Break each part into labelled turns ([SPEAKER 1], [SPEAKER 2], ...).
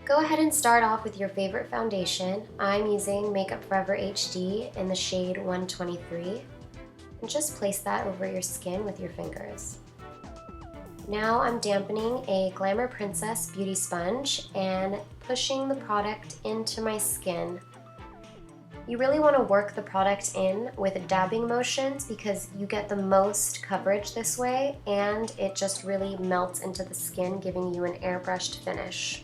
[SPEAKER 1] Go ahead and start off with your favorite foundation. I'm using Makeup Forever HD in the shade 123. And just place that over your skin with your fingers. Now I'm dampening a Glamour Princess beauty sponge and pushing the product into my skin. You really want to work the product in with dabbing motions because you get the most coverage this way, and it just really melts into the skin, giving you an airbrushed finish.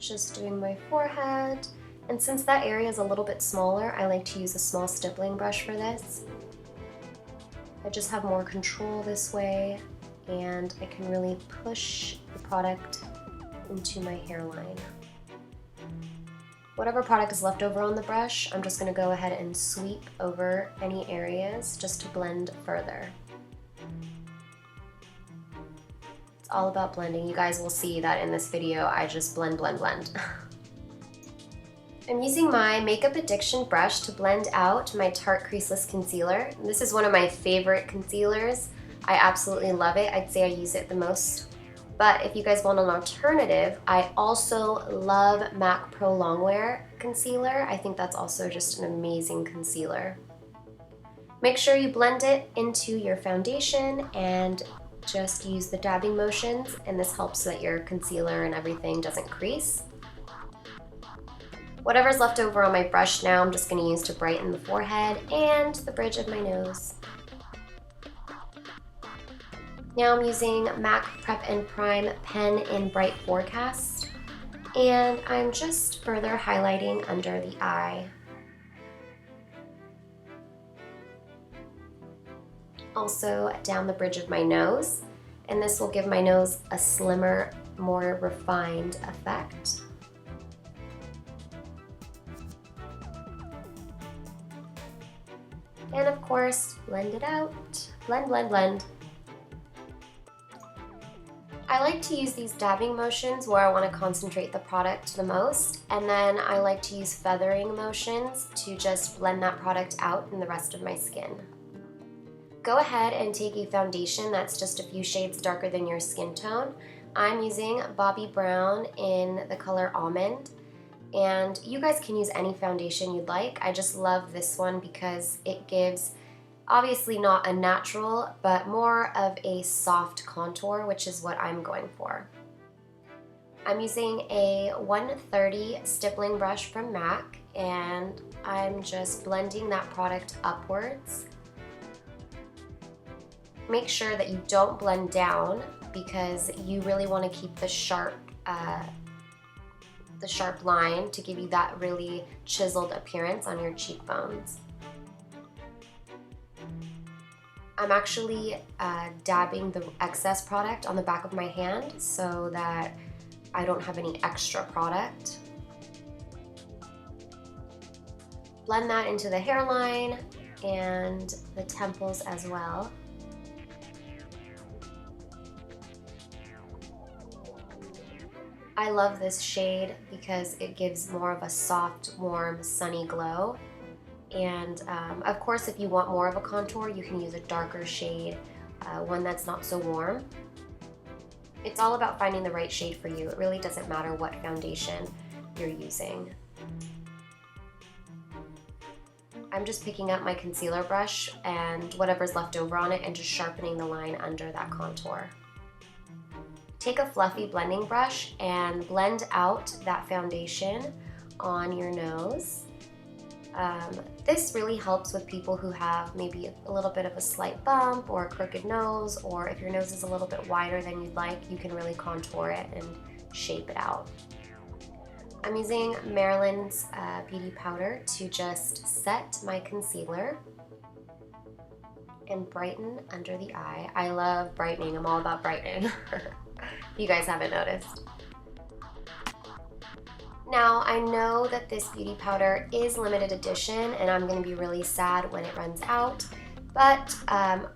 [SPEAKER 1] Just doing my forehead, and since that area is a little bit smaller, I like to use a small stippling brush for this. I just have more control this way, and I can really push the product into my hairline. Whatever product is left over on the brush, I'm just going to go ahead and sweep over any areas just to blend further. All about blending. You guys will see that in this video I just blend. I'm using my Makeup Addiction brush to blend out my Tarte Creaseless Concealer. This is one of my favorite concealers. I absolutely love it. I'd say I use it the most. But if you guys want an alternative, I also love MAC Pro Longwear Concealer. I think that's also just an amazing concealer. Make sure you blend it into your foundation and just use the dabbing motions, and this helps so that your concealer and everything doesn't crease. Whatever's left over on my brush now, I'm just going to use to brighten the forehead and the bridge of my nose. Now I'm using MAC Prep and Prime Pen in Bright Forecast, and I'm just further highlighting under the eye. Also down the bridge of my nose, and this will give my nose a slimmer, more refined effect. And of course, blend it out. Blend. I like to use these dabbing motions where I want to concentrate the product the most, and then I like to use feathering motions to just blend that product out in the rest of my skin. Go ahead and take a foundation that's just a few shades darker than your skin tone. I'm using Bobbi Brown in the color Almond, and you guys can use any foundation you'd like. I just love this one because it gives, obviously not a natural, but more of a soft contour, which is what I'm going for. I'm using a 130 stippling brush from MAC, and I'm just blending that product upwards. Make sure that you don't blend down because you really want to keep the sharp line to give you that really chiseled appearance on your cheekbones. I'm actually dabbing the excess product on the back of my hand so that I don't have any extra product. Blend that into the hairline and the temples as well. I love this shade because it gives more of a soft, warm, sunny glow. And of course, if you want more of a contour, you can use a darker shade, one that's not so warm. It's all about finding the right shade for you. It really doesn't matter what foundation you're using. I'm just picking up my concealer brush and whatever's left over on it and just sharpening the line under that contour. Take a fluffy blending brush and blend out that foundation on your nose. This really helps with people who have maybe a little bit of a slight bump or a crooked nose, or if your nose is a little bit wider than you'd like, you can really contour it and shape it out. I'm using Marilyn's beauty powder to just set my concealer and brighten under the eye. I love brightening. I'm all about brightening. If you guys haven't noticed. Now, I know that this beauty powder is limited edition and I'm going to be really sad when it runs out, But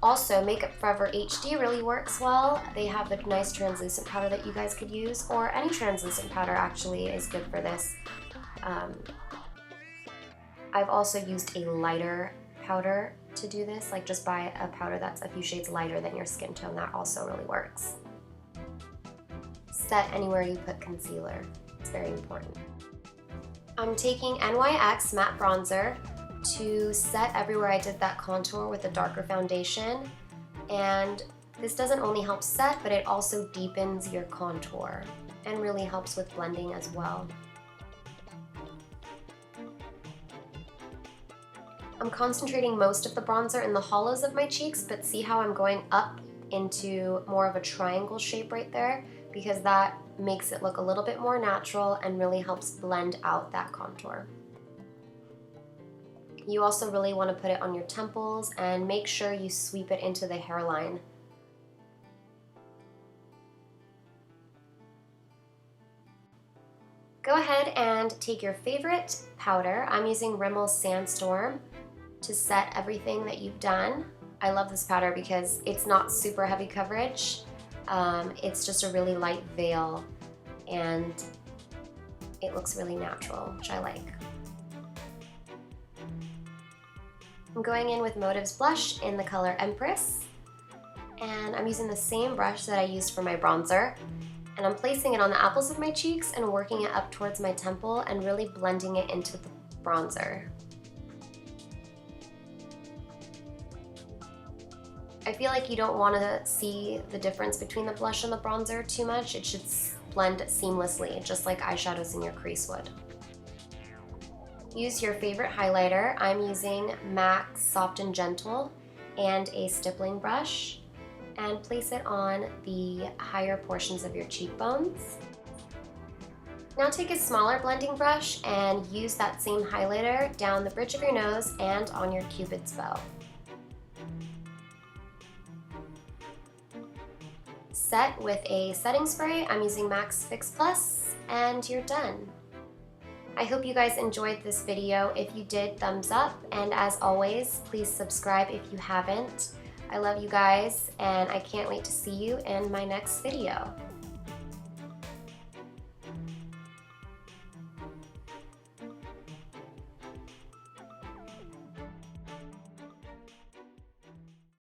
[SPEAKER 1] also Makeup Forever HD really works well. They have a nice translucent powder that you guys could use, or any translucent powder actually is good for this. I've also used a lighter powder to do this, like just buy a powder that's a few shades lighter than your skin tone. That also really works. Set anywhere you put concealer. It's very important. I'm taking NYX Matte Bronzer to set everywhere I did that contour with a darker foundation. And this doesn't only help set, but it also deepens your contour and really helps with blending as well. I'm concentrating most of the bronzer in the hollows of my cheeks, but see how I'm going up into more of a triangle shape right there, because that makes it look a little bit more natural and really helps blend out that contour. You also really want to put it on your temples and make sure you sweep it into the hairline. Go ahead and take your favorite powder. I'm using Rimmel's Sandstorm to set everything that you've done. I love this powder because it's not super heavy coverage. It's just a really light veil and it looks really natural, which I like. I'm going in with Motives Blush in the color Empress, and I'm using the same brush that I used for my bronzer, and I'm placing it on the apples of my cheeks and working it up towards my temple and really blending it into the bronzer. I feel like you don't want to see the difference between the blush and the bronzer too much. It should blend seamlessly, just like eyeshadows in your crease would. Use your favorite highlighter. I'm using MAC's Soft and Gentle and a stippling brush, and place it on the higher portions of your cheekbones. Now take a smaller blending brush and use that same highlighter down the bridge of your nose and on your Cupid's bow. Set with a setting spray. I'm using MAC's Fix Plus, and you're done. I hope you guys enjoyed this video. If you did, thumbs up, and as always, please subscribe if you haven't. I love you guys, and I can't wait to see you in my next video.